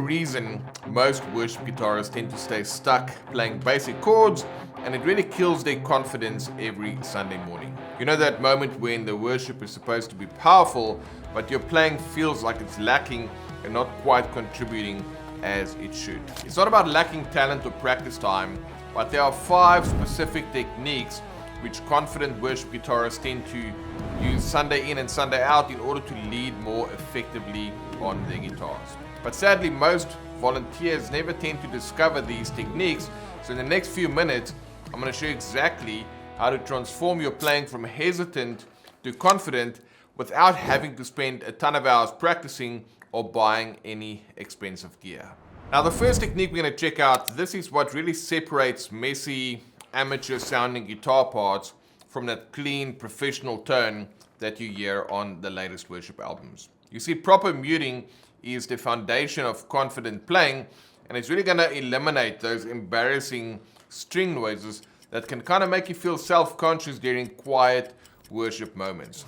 reason most worship guitarists tend to stay stuck playing basic chords, and it really kills their confidence every Sunday morning. You know that moment when the worship is supposed to be powerful, but your playing feels like it's lacking and not quite contributing as it should. It's not about lacking talent or practice time, but there are 5 specific techniques which confident worship guitarists tend to use Sunday in and Sunday out in order to lead more effectively on their guitars. But sadly, most volunteers never tend to discover these techniques, so in the next few minutes, I'm going to show you exactly how to transform your playing from hesitant to confident without having to spend a ton of hours practicing or buying any expensive gear. Now, the first technique we're going to check out, this is what really separates messy, amateur sounding guitar parts from that clean, professional tone that you hear on the latest worship albums. You see, proper muting is the foundation of confident playing, and it's really going to eliminate those embarrassing string noises that can kind of make you feel self-conscious during quiet worship moments.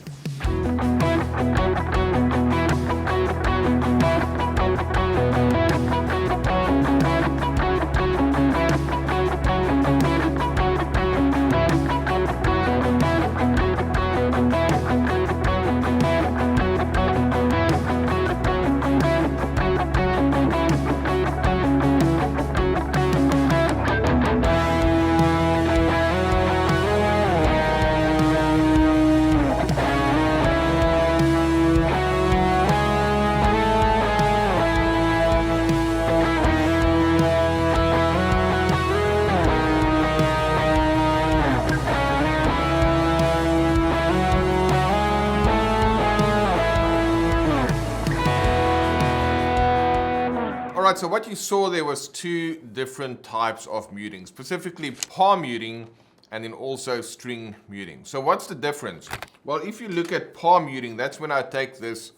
Alright, so what you saw there was 2 different types of muting, specifically palm muting and then also string muting. So what's the difference? Well, if you look at palm muting, that's when I take this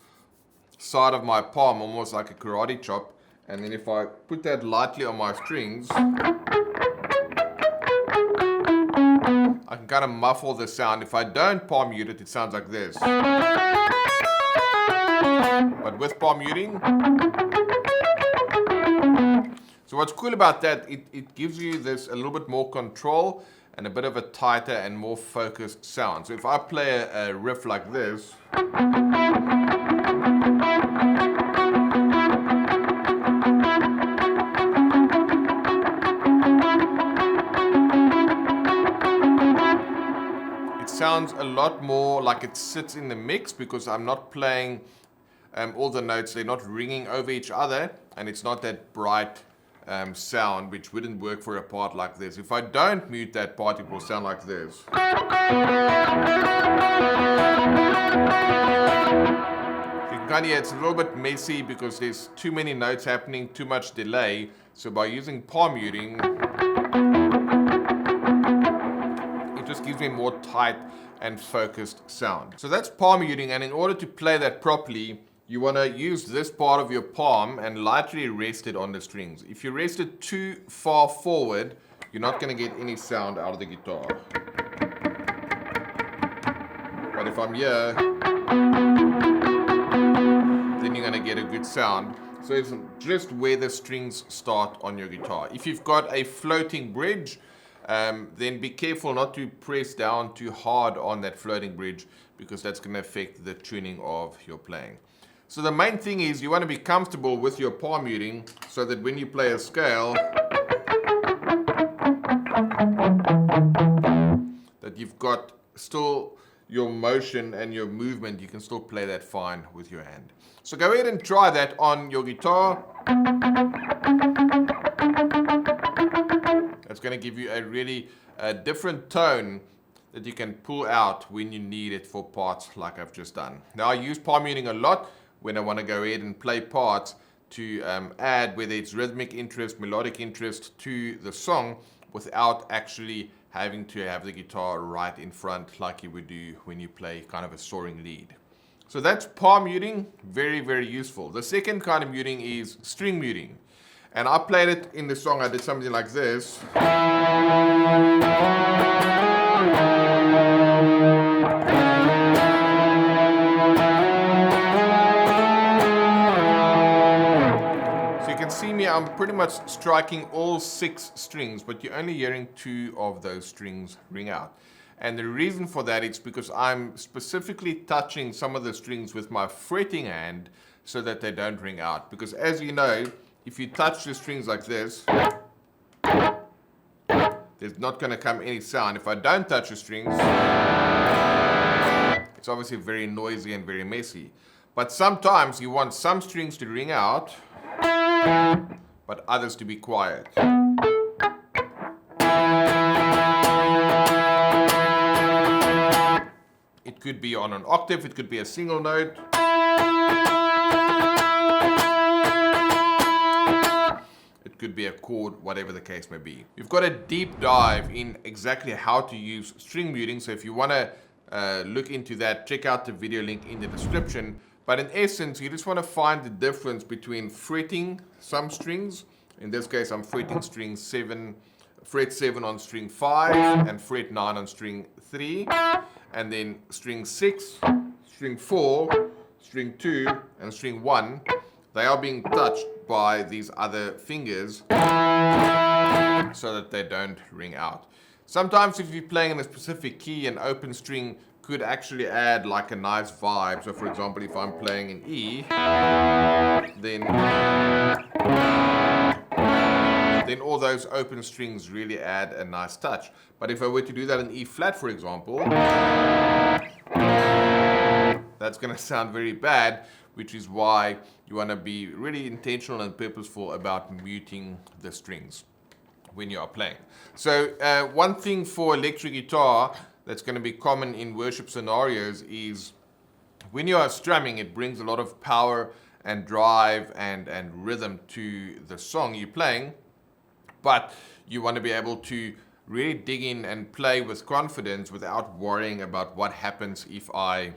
side of my palm, almost like a karate chop, and then if I put that lightly on my strings, I can kind of muffle the sound. If I don't palm mute it, it sounds like this. But with palm muting, so what's cool about that, it gives you this a little bit more control and a bit of a tighter and more focused sound. So if I play a riff like this, it sounds a lot more like it sits in the mix because I'm not playing all the notes, they're not ringing over each other, and it's not that bright sound, which wouldn't work for a part like this. If I don't mute that part, it will sound like this. You can kind of hear it's a little bit messy because there's too many notes happening, too much delay. So by using palm muting, it just gives me more tight and focused sound. So that's palm muting, and in order to play that properly, you want to use this part of your palm and lightly rest it on the strings. If you rest it too far forward, you're not going to get any sound out of the guitar. But if I'm here, then you're going to get a good sound. So it's just where the strings start on your guitar. If you've got a floating bridge, then be careful not to press down too hard on that floating bridge because that's going to affect the tuning of your playing. So the main thing is you want to be comfortable with your palm muting so that when you play a scale, that you've got still your motion and your movement, you can still play that fine with your hand. So go ahead and try that on your guitar. That's going to give you a really different tone that you can pull out when you need it for parts like I've just done. Now I use palm muting a lot when I want to go ahead and play parts to add whether it's rhythmic interest, melodic interest to the song without actually having to have the guitar right in front like you would do when you play kind of a soaring lead. So that's palm muting, very, very useful. The second kind of muting is string muting. And I played it in the song, I did something like this. I'm pretty much striking all 6 strings, but you're only hearing 2 of those strings ring out. And the reason for that is because I'm specifically touching some of the strings with my fretting hand so that they don't ring out. Because as you know, if you touch the strings like this, there's not going to come any sound. If I don't touch the strings, it's obviously very noisy and very messy. But sometimes you want some strings to ring out, but others to be quiet. It could be on an octave, it could be a single note. It could be a chord, whatever the case may be. We've got a deep dive in exactly how to use string muting, so if you want to look into that, check out the video link in the description. But in essence, you just want to find the difference between fretting some strings. In this case, I'm fretting string 7, fret 7 on string 5, and fret 9 on string 3. And then string 6, string 4, string 2, and string 1, they are being touched by these other fingers so that they don't ring out. Sometimes if you're playing in a specific key, an open string could actually add like a nice vibe. So for example, if I'm playing in E, then all those open strings really add a nice touch. But if I were to do that in E flat, for example, that's going to sound very bad, which is why you want to be really intentional and purposeful about muting the strings when you are playing. So one thing for electric guitar that's going to be common in worship scenarios is when you are strumming, it brings a lot of power and drive and rhythm to the song you're playing, but you want to be able to really dig in and play with confidence without worrying about what happens if I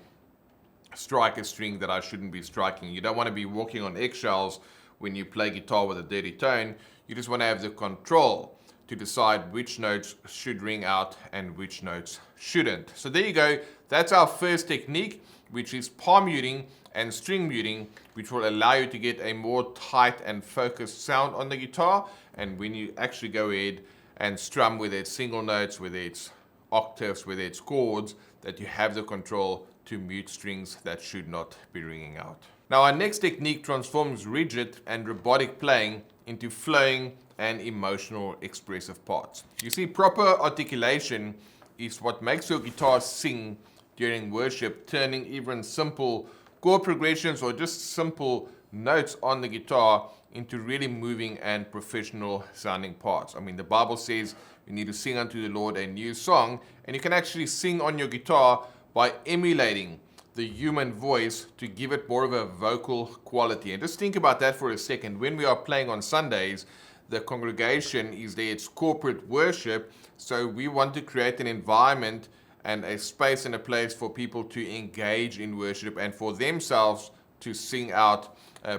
strike a string that I shouldn't be striking. You don't want to be walking on eggshells when you play guitar with a dirty tone. You just want to have the control to decide which notes should ring out and which notes shouldn't. So there you go. That's our first technique, which is palm muting and string muting, which will allow you to get a more tight and focused sound on the guitar. And when you actually go ahead and strum, whether it's single notes, whether it's octaves, whether it's chords, that you have the control to mute strings that should not be ringing out. Now our next technique transforms rigid and robotic playing into flowing and emotional expressive parts. You see, proper articulation is what makes your guitar sing during worship, turning even simple chord progressions or just simple notes on the guitar into really moving and professional sounding parts. I mean, the Bible says you need to sing unto the Lord a new song, and you can actually sing on your guitar by emulating the human voice to give it more of a vocal quality. And just think about that for a second. When we are playing on Sundays, the congregation is there, it's corporate worship, so we want to create an environment and a space and a place for people to engage in worship and for themselves to sing out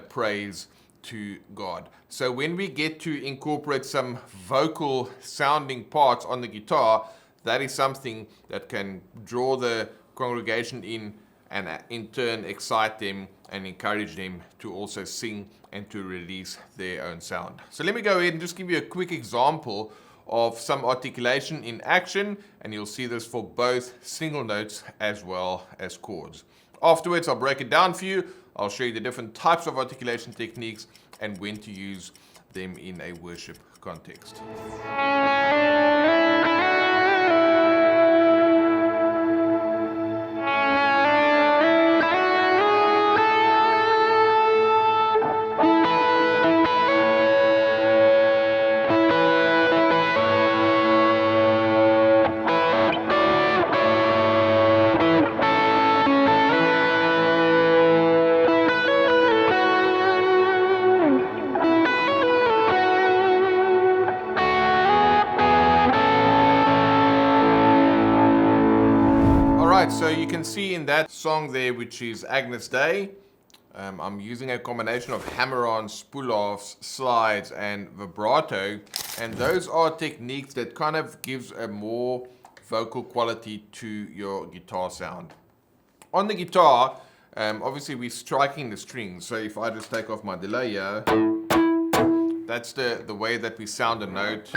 praise to God. So when we get to incorporate some vocal sounding parts on the guitar, that is something that can draw the congregation in and in turn excite them and encourage them to also sing and to release their own sound. So let me go ahead and just give you a quick example of some articulation in action, and you'll see this for both single notes as well as chords. Afterwards, I'll break it down for you. I'll show you the different types of articulation techniques and when to use them in a worship context. So you can see in that song there, which is Agnus Dei, I'm using a combination of hammer-ons, pull-offs, slides, and vibrato, and those are techniques that kind of gives a more vocal quality to your guitar sound. On the guitar, obviously we're striking the strings, so if I just take off my delay here, That's the way that we sound a note.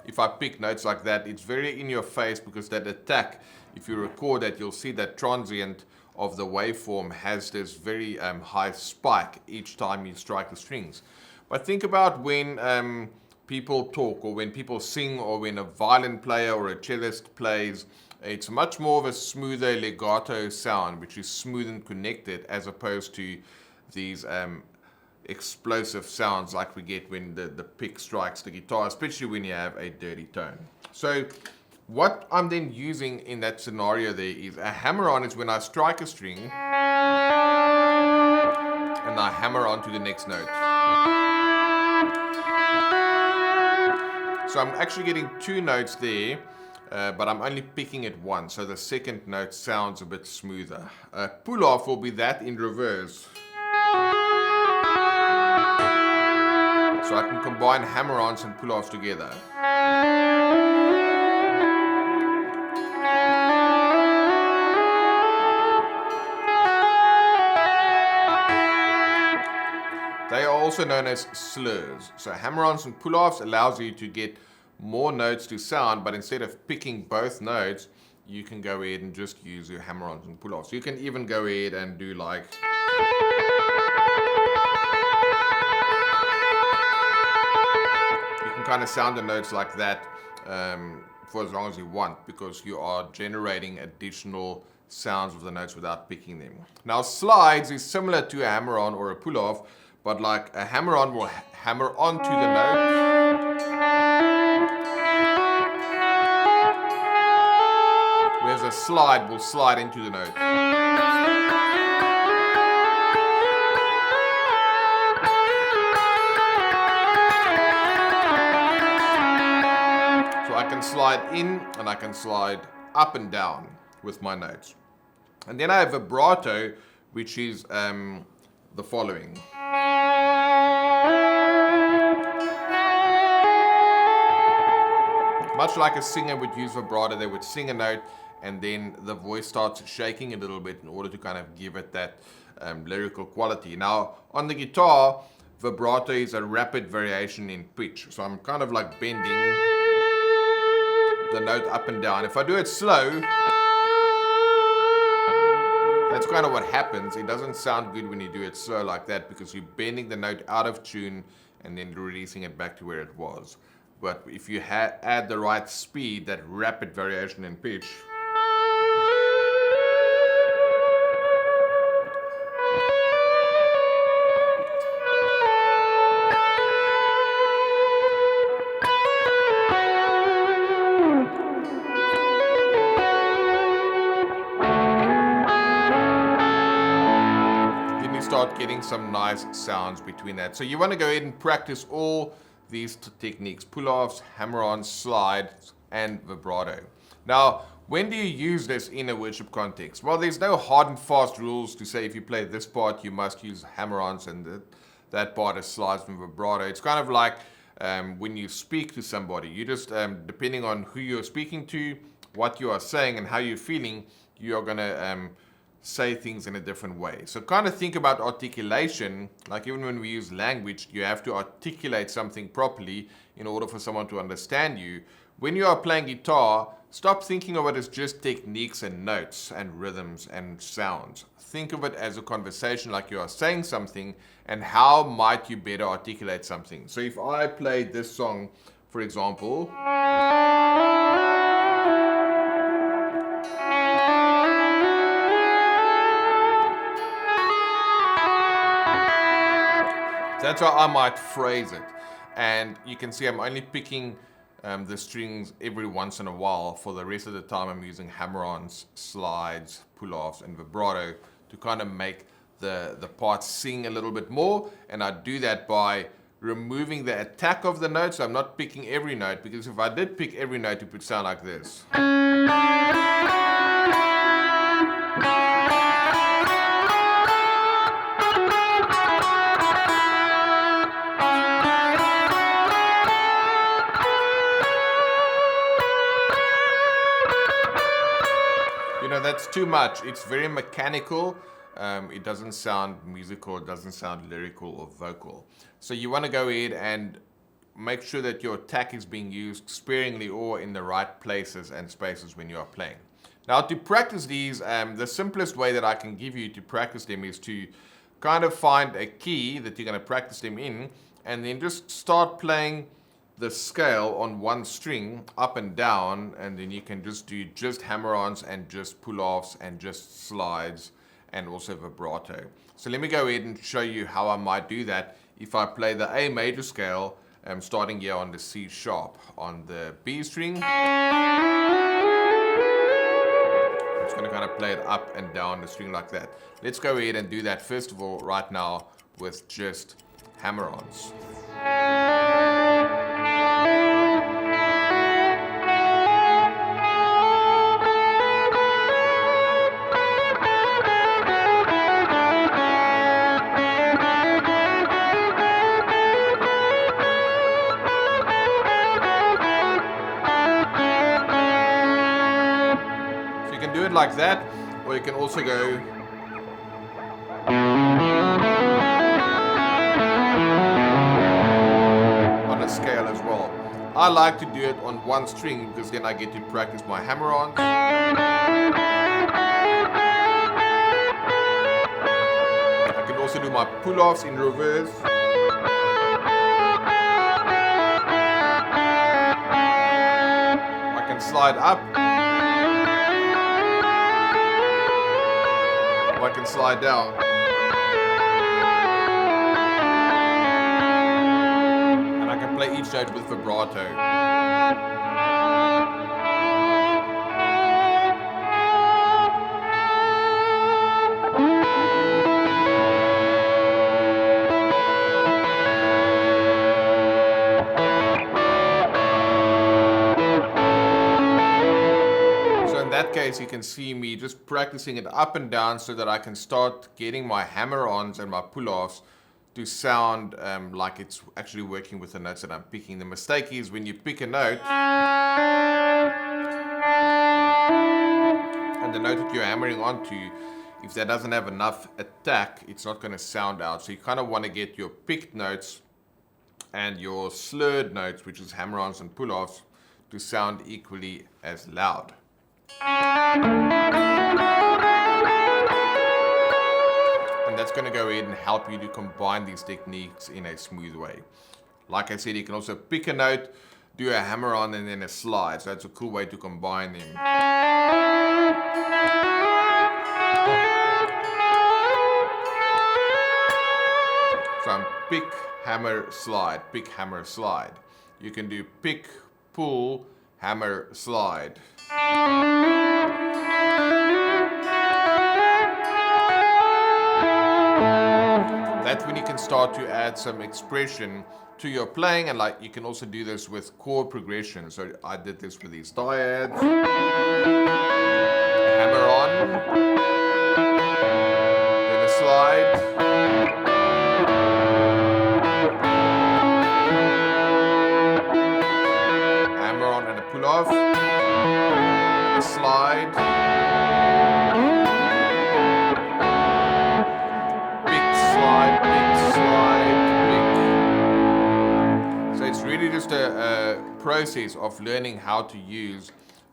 If I pick notes like that, it's very in your face because that attack, if you record that, you'll see that transient of the waveform has this very high spike each time you strike the strings. But think about when people talk, or when people sing, or when a violin player or a cellist plays. It's much more of a smoother legato sound, which is smooth and connected, as opposed to these explosive sounds like we get when the pick strikes the guitar, especially when you have a dirty tone. So what I'm then using in that scenario there is a hammer-on is when I strike a string and I hammer on to the next note. So I'm actually getting two notes there, but I'm only picking it once, so the second note sounds a bit smoother. Pull-off will be that in reverse. So I can combine hammer-ons and pull-offs together. They are also known as slurs. So hammer-ons and pull-offs allows you to get more notes to sound, but instead of picking both notes, you can go ahead and just use your hammer-ons and pull-offs. You can even go ahead and do like... kind of sound the notes like that for as long as you want, because you are generating additional sounds of the notes without picking them. Now slides is similar to a hammer-on or a pull-off, but like a hammer-on will hammer onto the note, whereas a slide will slide into the note. I can slide in and I can slide up and down with my notes. And then I have vibrato, which is the following. Much like a singer would use vibrato, they would sing a note and then the voice starts shaking a little bit in order to kind of give it that lyrical quality. Now, on the guitar, vibrato is a rapid variation in pitch. So I'm kind of like bending the note up and down. If I do it slow, that's kind of what happens. It doesn't sound good when you do it slow like that, because you're bending the note out of tune and then releasing it back to where it was. But if you add the right speed, that rapid variation in pitch, start getting some nice sounds between that. So you want to go ahead and practice all these techniques: pull-offs, hammer-ons, slides, and vibrato. Now, when do you use this in a worship context? Well, there's no hard and fast rules to say if you play this part, you must use hammer-ons and that part is slides and vibrato. It's kind of like when you speak to somebody. You just, depending on who you're speaking to, what you are saying, and how you're feeling, you are going to say things in a different way. So kind of think about articulation. Like even when we use language, you have to articulate something properly in order for someone to understand you. When you are playing guitar, stop thinking of it as just techniques and notes and rhythms and sounds. Think of it as a conversation, like you are saying something, and how might you better articulate something. So if I played this song, for example, that's how I might phrase it. And you can see I'm only picking the strings every once in a while. For the rest of the time, I'm using hammer-ons, slides, pull-offs, and vibrato to kind of make the parts sing a little bit more. And I do that by removing the attack of the notes. So I'm not picking every note, because if I did pick every note, it would sound like this. That's too much. It's very mechanical. it doesn't sound musical, it doesn't sound lyrical or vocal. So you want to go ahead and make sure that your attack is being used sparingly or in the right places and spaces when you are playing. Now, to practice these, the simplest way that I can give you to practice them is to kind of find a key that you're going to practice them in, and then just start playing the scale on one string up and down, and then you can just do just hammer-ons and just pull-offs and just slides and also vibrato. So let me go ahead and show you how I might do that if I play the A major scale, starting here on the C sharp. On the B string, I'm just going to kind of play it up and down the string like that. Let's go ahead and do that first of all right now with just hammer-ons. Like that, or you can also go on a scale as well. I like to do it on one string because then I get to practice my hammer-ons. I can also do my pull-offs in reverse. I can slide up. I can slide down. And I can play each note with vibrato. Case, you can see me just practicing it up and down so that I can start getting my hammer-ons and my pull-offs to sound like it's actually working with the notes that I'm picking. The mistake is when you pick a note and the note that you're hammering onto, if that doesn't have enough attack, it's not going to sound out. So you kind of want to get your picked notes and your slurred notes, which is hammer-ons and pull-offs, to sound equally as loud. And that's going to go ahead and help you to combine these techniques in a smooth way. Like I said, you can also pick a note, do a hammer-on, and then a slide. So that's a cool way to combine them. So I'm pick, hammer, slide, pick, hammer, slide. You can do pick, pull, hammer, slide. That's when you can start to add some expression to your playing, and like you can also do this with chord progression. So I did this with these dyads, hammer on, then a slide, hammer on and a pull off, a slide, really just a process of learning how to use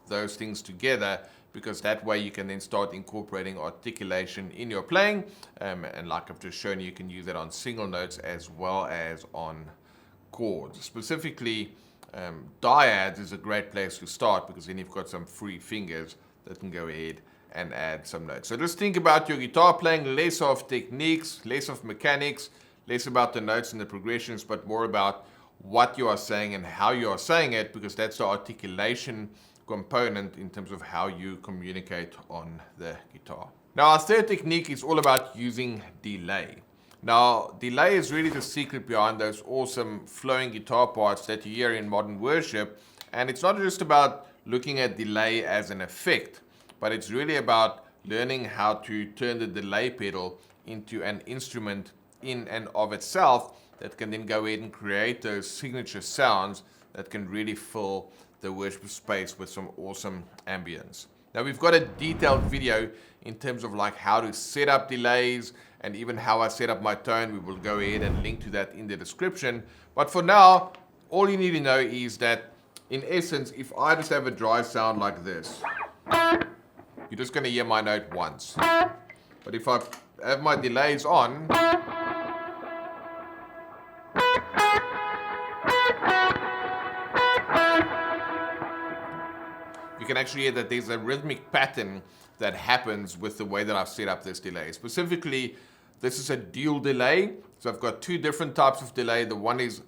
those things together, because that way you can then start incorporating articulation in your playing, and like I've just shown you can use that on single notes as well as on chords. Specifically, dyads is a great place to start because then you've got some free fingers that can go ahead and add some notes. So just think about your guitar playing, less of techniques, less of mechanics, less about the notes and the progressions, but more about what you are saying and how you are saying it, because that's the articulation component in terms of how you communicate on the guitar. Now, our third technique is all about using delay. Now, delay is really the secret behind those awesome flowing guitar parts that you hear in modern worship, and it's not just about looking at delay as an effect, but it's really about learning how to turn the delay pedal into an instrument in and of itself that can then go ahead and create those signature sounds that can really fill the worship space with some awesome ambience. Now we've got a detailed video in terms of like how to set up delays and even how I set up my tone. We will go ahead and link to that in the description. But for now, all you need to know is that in essence, if I just have a dry sound like this, you're just going to hear my note once. But if I have my delays on, you can actually hear that there's a rhythmic pattern that happens with the way that I've set up this delay. Specifically, this is a dual delay. So I've got two different types of delay. The one is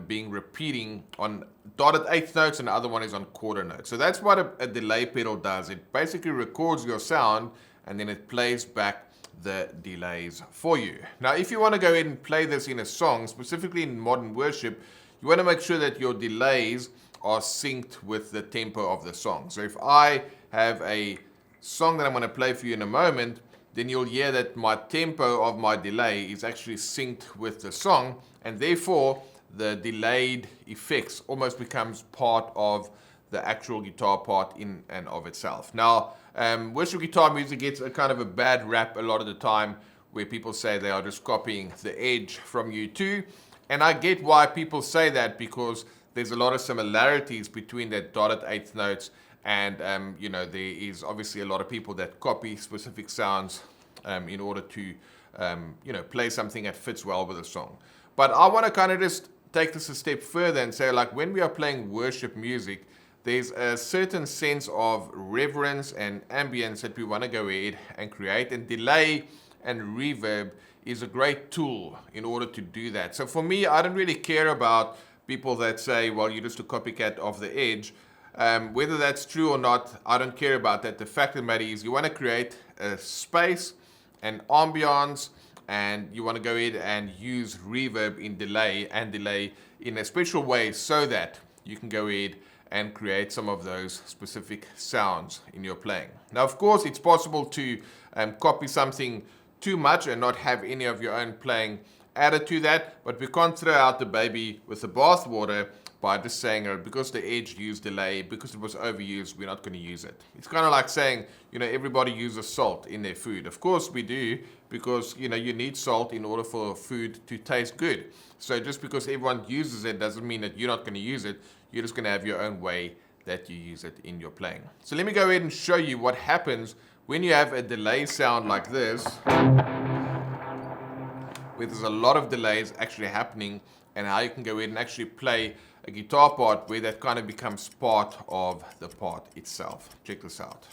being repeating on dotted eighth notes and the other one is on quarter notes. So that's what a delay pedal does. It basically records your sound and then it plays back the delays for you. Now, if you want to go ahead and play this in a song, specifically in modern worship, you want to make sure that your delays are synced with the tempo of the song. So if I have a song that I'm going to play for you in a moment, then you'll hear that my tempo of my delay is actually synced with the song, and therefore the delayed effects almost becomes part of the actual guitar part in and of itself. Now, worship guitar music gets a kind of a bad rap a lot of the time, where people say they are just copying the edge from U2, and I get why people say that, because there's a lot of similarities between that dotted eighth notes and, there is obviously a lot of people that copy specific sounds in order to, play something that fits well with a song. But I want to kind of just take this a step further and say, like, when we are playing worship music, there's a certain sense of reverence and ambience that we want to go ahead and create, and delay and reverb is a great tool in order to do that. So for me, I don't really care about people that say, well, you're just a copycat of the edge. Whether that's true or not, I don't care about that. The fact of the matter is you want to create a space and ambiance, and you want to go ahead and use reverb in delay and delay in a special way so that you can go ahead and create some of those specific sounds in your playing. Now, of course, it's possible to copy something too much and not have any of your own playing added to that, but we can't throw out the baby with the bathwater by just saying, because the edge used delay, because it was overused, we're not going to use it. It's kind of like saying, everybody uses salt in their food. Of course we do, because, you need salt in order for food to taste good. So just because everyone uses it doesn't mean that you're not going to use it. You're just going to have your own way that you use it in your playing. So let me go ahead and show you what happens when you have a delay sound like this, where there's a lot of delays actually happening, and how you can go ahead and actually play a guitar part where that kind of becomes part of the part itself. Check this out.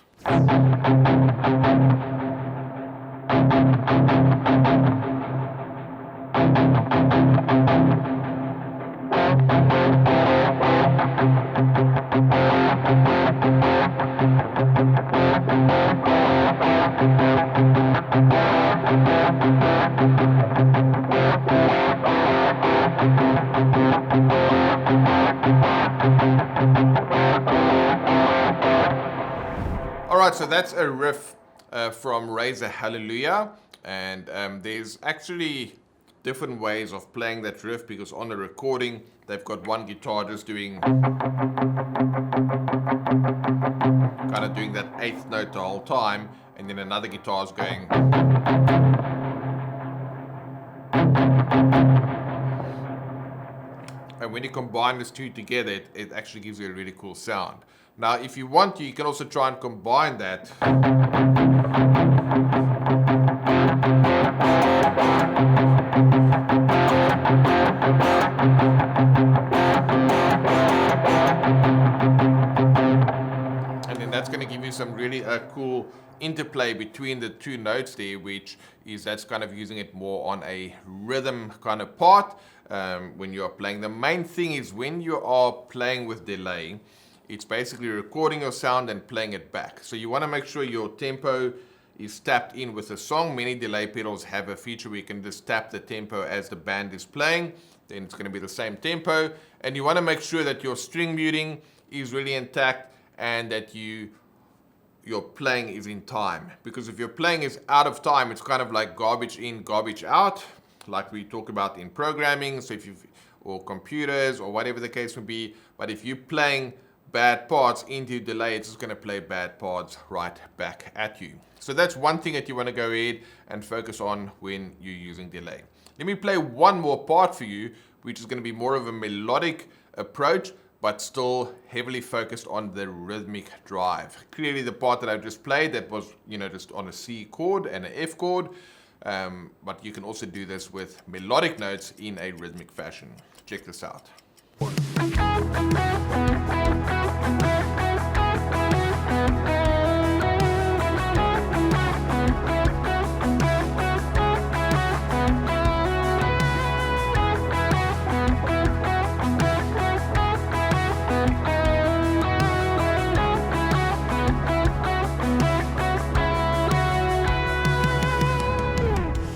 Alright, so that's a riff from Raise a Hallelujah, and there's actually different ways of playing that riff, because on the recording they've got one guitar just doing kind of doing that eighth note the whole time, and then another guitar is going. And when you combine these two together, it actually gives you a really cool sound. Now, if you want to, you can also try and combine that. And then that's going to give you some really cool interplay between the two notes there, that's kind of using it more on a rhythm kind of part when you are playing. The main thing is when you are playing with delay, it's basically recording your sound and playing it back. So you want to make sure your tempo is tapped in with the song. Many delay pedals have a feature where you can just tap the tempo as the band is playing. Then it's going to be the same tempo. And you want to make sure that your string muting is really intact and that your playing is in time. Because if your playing is out of time, it's kind of like garbage in, garbage out, like we talk about in programming, or computers, or whatever the case may be. But if you're playing bad parts into delay, it's just going to play bad parts right back at you. So that's one thing that you want to go ahead and focus on when you're using delay. Let me play one more part for you, which is going to be more of a melodic approach, but still heavily focused on the rhythmic drive. Clearly the part that I've just played, that was, just on a C chord and an F chord, but you can also do this with melodic notes in a rhythmic fashion. Check this out.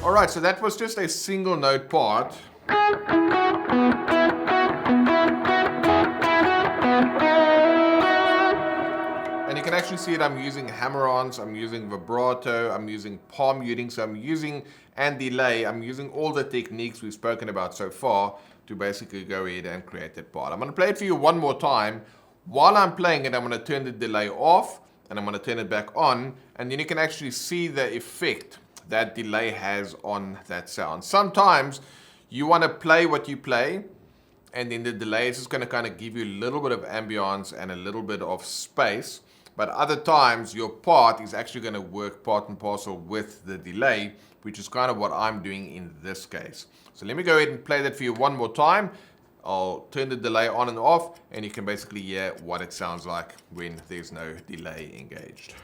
Alright, so that was just a single note part. And you can actually see it, I'm using hammer-ons, I'm using vibrato, I'm using palm muting, so I'm using, and delay, I'm using all the techniques we've spoken about so far to basically go ahead and create that part. I'm going to play it for you one more time. While I'm playing it, I'm going to turn the delay off, and I'm going to turn it back on, and then you can actually see the effect that delay has on that sound. Sometimes you want to play what you play, and then the delay is just going to kind of give you a little bit of ambience and a little bit of space. But other times your part is actually going to work part and parcel with the delay, which is kind of what I'm doing in this case. So let me go ahead and play that for you one more time. I'll turn the delay on and off, and you can basically hear what it sounds like when there's no delay engaged.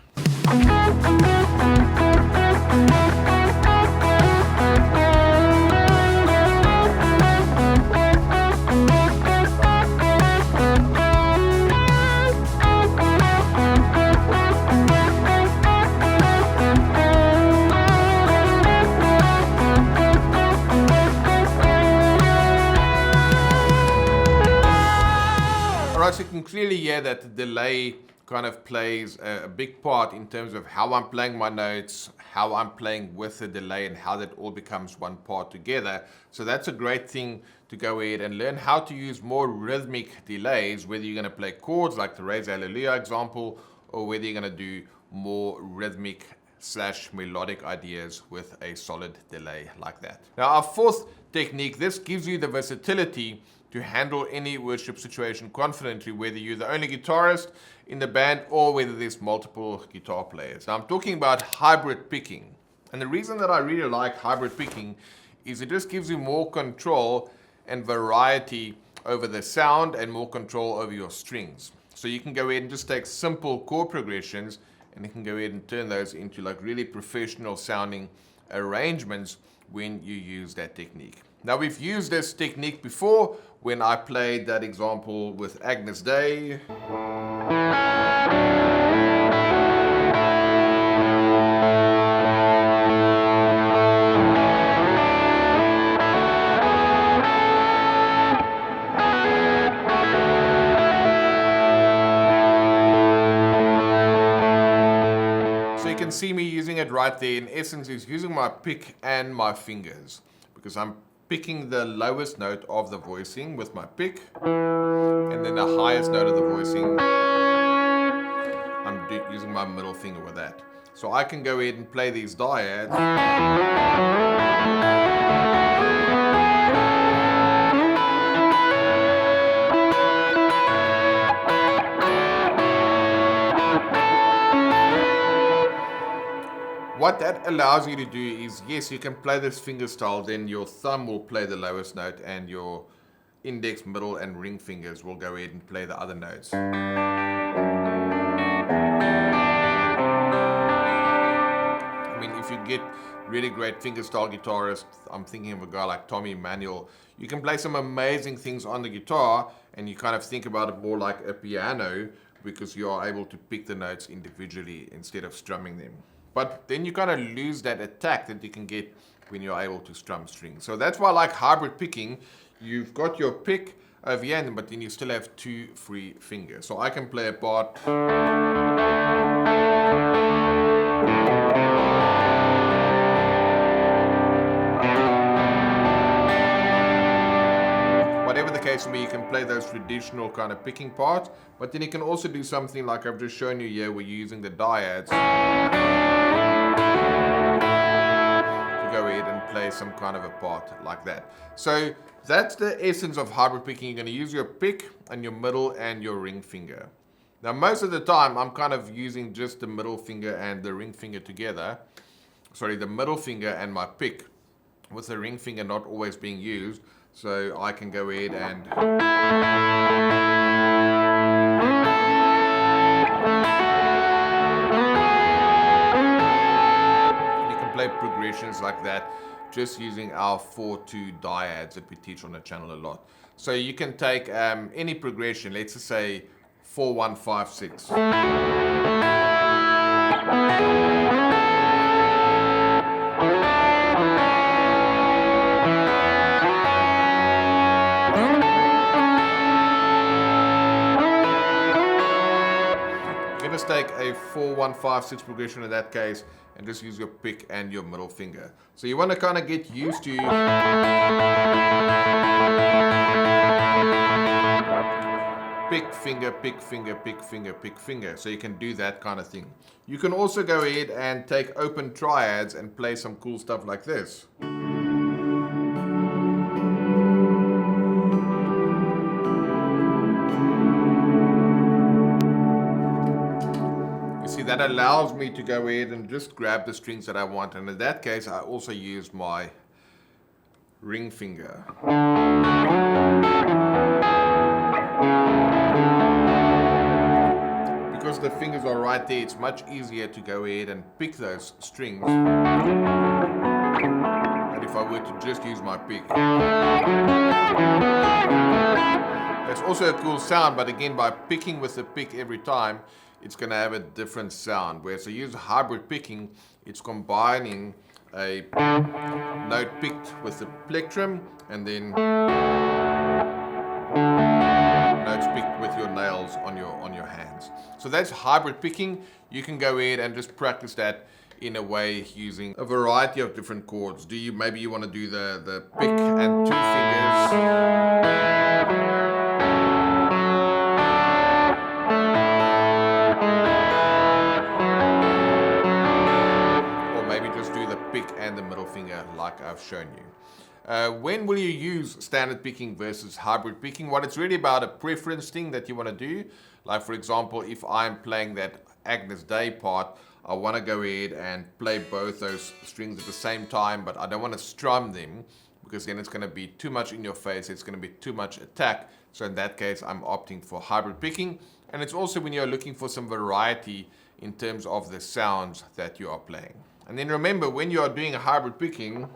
Alright, so you can clearly hear that the delay kind of plays a big part in terms of how I'm playing my notes, how I'm playing with the delay, and how that all becomes one part together. So that's a great thing to go ahead and learn how to use more rhythmic delays, whether you're going to play chords like the Raise Hallelujah example, or whether you're going to do more rhythmic / melodic ideas with a solid delay like that. Now our fourth technique, this gives you the versatility to handle any worship situation confidently, whether you're the only guitarist in the band or whether there's multiple guitar players. Now I'm talking about hybrid picking. And the reason that I really like hybrid picking is it just gives you more control and variety over the sound and more control over your strings. So you can go ahead and just take simple chord progressions and you can go ahead and turn those into like really professional sounding arrangements when you use that technique. Now we've used this technique before when I played that example with Agnus Dei. So you can see me using it right there. In essence, is using my pick and my fingers, because I'm picking the lowest note of the voicing with my pick, and then the highest note of the voicing, I'm using my middle finger with that. So I can go ahead and play these dyads. What that allows you to do is, yes, you can play this finger style, then your thumb will play the lowest note and your index, middle, and ring fingers will go ahead and play the other notes. I mean, if you get really great fingerstyle guitarists, I'm thinking of a guy like Tommy Emmanuel, you can play some amazing things on the guitar and you kind of think about it more like a piano because you are able to pick the notes individually instead of strumming them. But then you kind of lose that attack that you can get when you're able to strum strings. So that's why I like hybrid picking. You've got your pick over here, but then you still have two free fingers. So I can play a part. Whatever the case case where you can play those traditional kind of picking parts, but then you can also do something like I've just shown you here, where you're using the dyads to go ahead and play some kind of a part like that. So that's the essence of hybrid picking. You're going to use your pick and your middle and your ring finger. Now most of the time I'm kind of using just the middle finger and the ring finger together. Sorry, the middle finger and my pick, with the ring finger not always being used. So I can go ahead and you can play progressions like that just using our 4/2 dyads that we teach on the channel a lot. So you can take any progression, let's just say 4-1-5-6. Just take a 4-1-5-6 progression in that case and just use your pick and your middle finger. So you want to kind of get used to pick finger, pick finger, pick finger, pick finger. So you can do that kind of thing. You can also go ahead and take open triads and play some cool stuff like this. That allows me to go ahead and just grab the strings that I want, and in that case I also use my ring finger. Because the fingers are right there, it's much easier to go ahead and pick those strings than if I were to just use my pick. That's also a cool sound, but again, by picking with the pick every time, it's going to have a different sound. Whereas I use hybrid picking, it's combining a note picked with the plectrum and then notes picked with your nails on your hands. So that's hybrid picking. You can go ahead and just practice that in a way using a variety of different chords. Maybe you want to do the pick and 2 fingers. And the middle finger like I've shown you. When will you use standard picking versus hybrid picking? Well, it's really about a preference thing that you want to do. Like for example, if I'm playing that Agnus Dei part, I want to go ahead and play both those strings at the same time, but I don't want to strum them because then it's going to be too much in your face. It's going to be too much attack. So in that case, I'm opting for hybrid picking. And it's also when you're looking for some variety in terms of the sounds that you are playing. And then remember, when you are doing a hybrid picking, you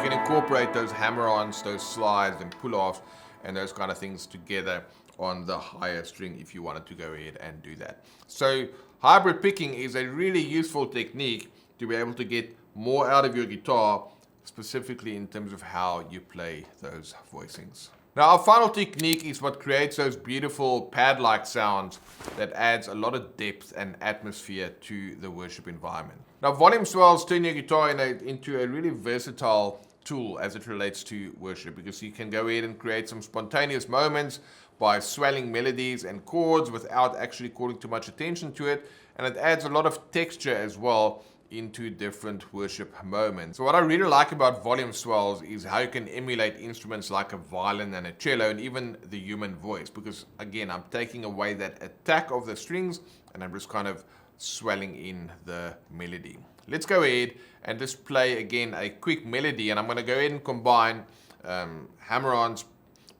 can incorporate those hammer-ons, those slides and pull-offs and those kind of things together on the higher string if you wanted to go ahead and do that. So hybrid picking is a really useful technique to be able to get more out of your guitar, specifically in terms of how you play those voicings. Now our final technique is what creates those beautiful pad-like sounds that adds a lot of depth and atmosphere to the worship environment. Now volume swells turn your guitar into a really versatile tool as it relates to worship, because you can go ahead and create some spontaneous moments by swelling melodies and chords without actually calling too much attention to it, and it adds a lot of texture as well into different worship moments. So what I really like about volume swells is how you can emulate instruments like a violin and a cello and even the human voice, because again, I'm taking away that attack of the strings and I'm just kind of swelling in the melody. Let's go ahead and just play again a quick melody, and I'm going to go ahead and combine hammer-ons,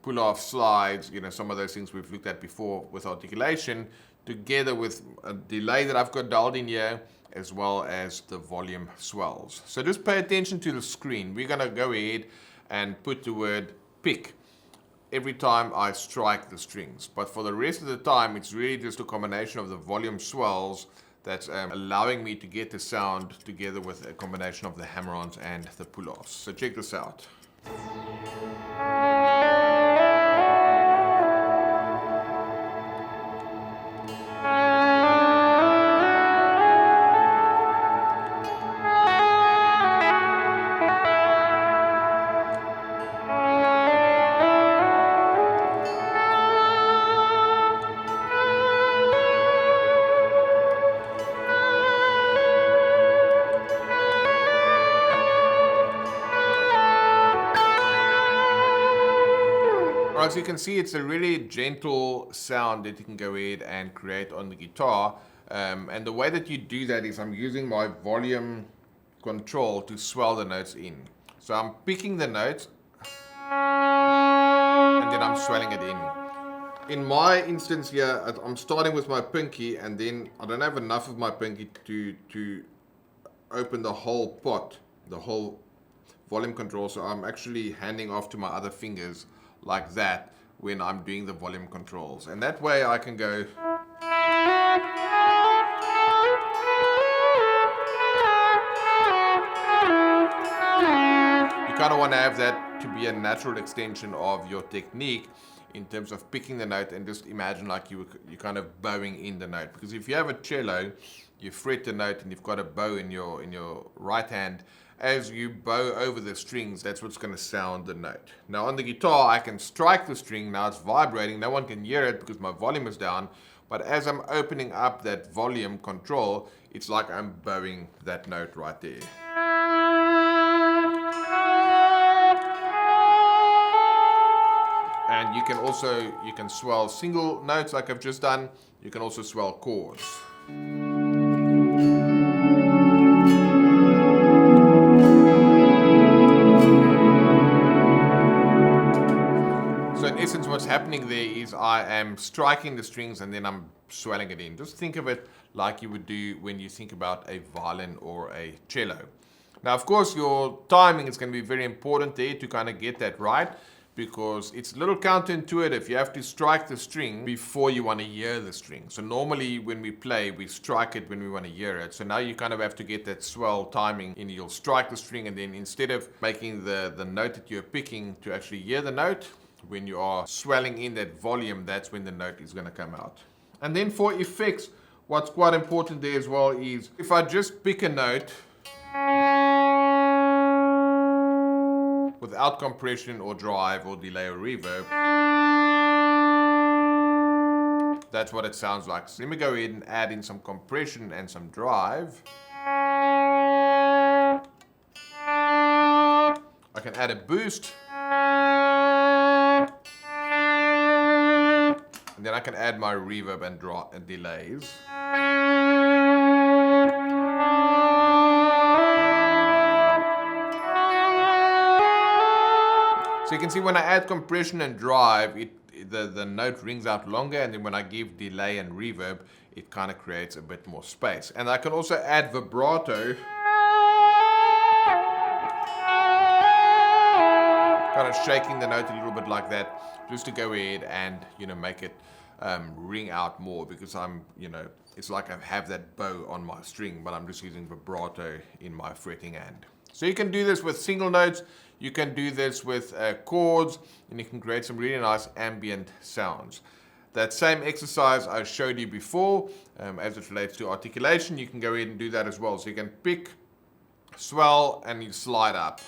pull-off, slides, some of those things we've looked at before with articulation, together with a delay that I've got dialed in here, as well as the volume swells. So just pay attention to the screen. We're going to go ahead and put the word pick every time I strike the strings. But for the rest of the time, it's really just a combination of the volume swells that's allowing me to get the sound together with a combination of the hammer-ons and the pull-offs. So check this out. Alright, so you can see it's a really gentle sound that you can go ahead and create on the guitar. And the way that you do that is I'm using my volume control to swell the notes in. So I'm picking the notes and then I'm swelling it in. In my instance here, I'm starting with my pinky, and then I don't have enough of my pinky to open the whole pot, the whole volume control. So I'm actually handing off to my other fingers like that when I'm doing the volume controls. And that way I can go. You kind of want to have that to be a natural extension of your technique in terms of picking the note, and just imagine like you're kind of bowing in the note. Because if you have a cello, you fret the note and you've got a bow in your right hand. As you bow over the strings, that's what's going to sound the note. Now on the guitar, I can strike the string. Now it's vibrating. No one can hear it because my volume is down. But as I'm opening up that volume control, it's like I'm bowing that note right there. And you can swell single notes like I've just done. You can also swell chords. So in essence, what's happening there is I am striking the strings and then I'm swelling it in. Just think of it like you would do when you think about a violin or a cello. Now, of course, your timing is going to be very important there to kind of get that right, because it's a little counterintuitive. You have to strike the string before you want to hear the string. So normally when we play, we strike it when we want to hear it. So now you kind of have to get that swell timing, and you'll strike the string, and then instead of making the note that you're picking to actually hear the note, when you are swelling in that volume, that's when the note is going to come out. And then for effects, what's quite important there as well is if I just pick a note without compression or drive or delay or reverb, that's what it sounds like. So let me go ahead and add in some compression and some drive. I can add a boost. And then I can add my reverb and delays. So you can see when I add compression and drive, the note rings out longer, and then when I give delay and reverb, it kind of creates a bit more space. And I can also add vibrato, kind of shaking the note a little bit like that, just to go ahead and make it ring out more, because it's like I have that bow on my string, but I'm just using vibrato in my fretting hand. So you can do this with single notes, you can do this with chords, and you can create some really nice ambient sounds. That same exercise I showed you before, as it relates to articulation, you can go ahead and do that as well. So you can pick, swell, and you slide up.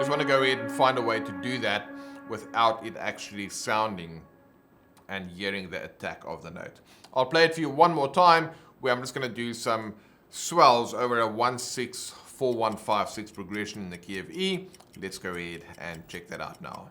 Want to go ahead and find a way to do that without it actually sounding and hearing the attack of the note. I'll play it for you one more time, where I'm just going to do some swells over a 1-6-4-1-5-6 progression in the key of E. Let's go ahead and check that out now.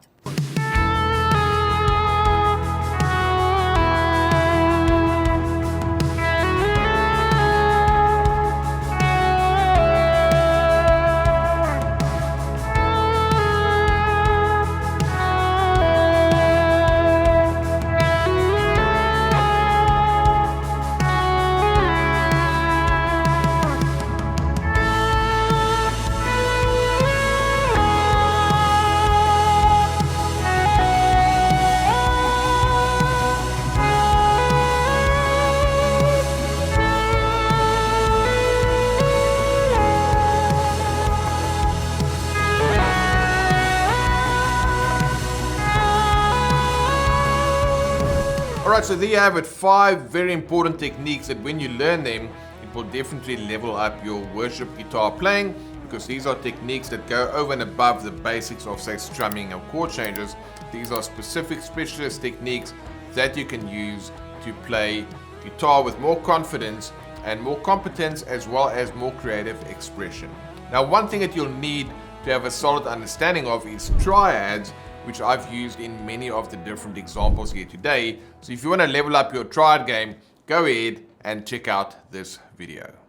Alright, so there you have it, 5 very important techniques that when you learn them, it will definitely level up your worship guitar playing. because these are techniques that go over and above the basics of, say, strumming and chord changes. These are specific specialist techniques that you can use to play guitar with more confidence and more competence, as well as more creative expression. Now, one thing that you'll need to have a solid understanding of is triads, which I've used in many of the different examples here today. So if you want to level up your triad game, go ahead and check out this video.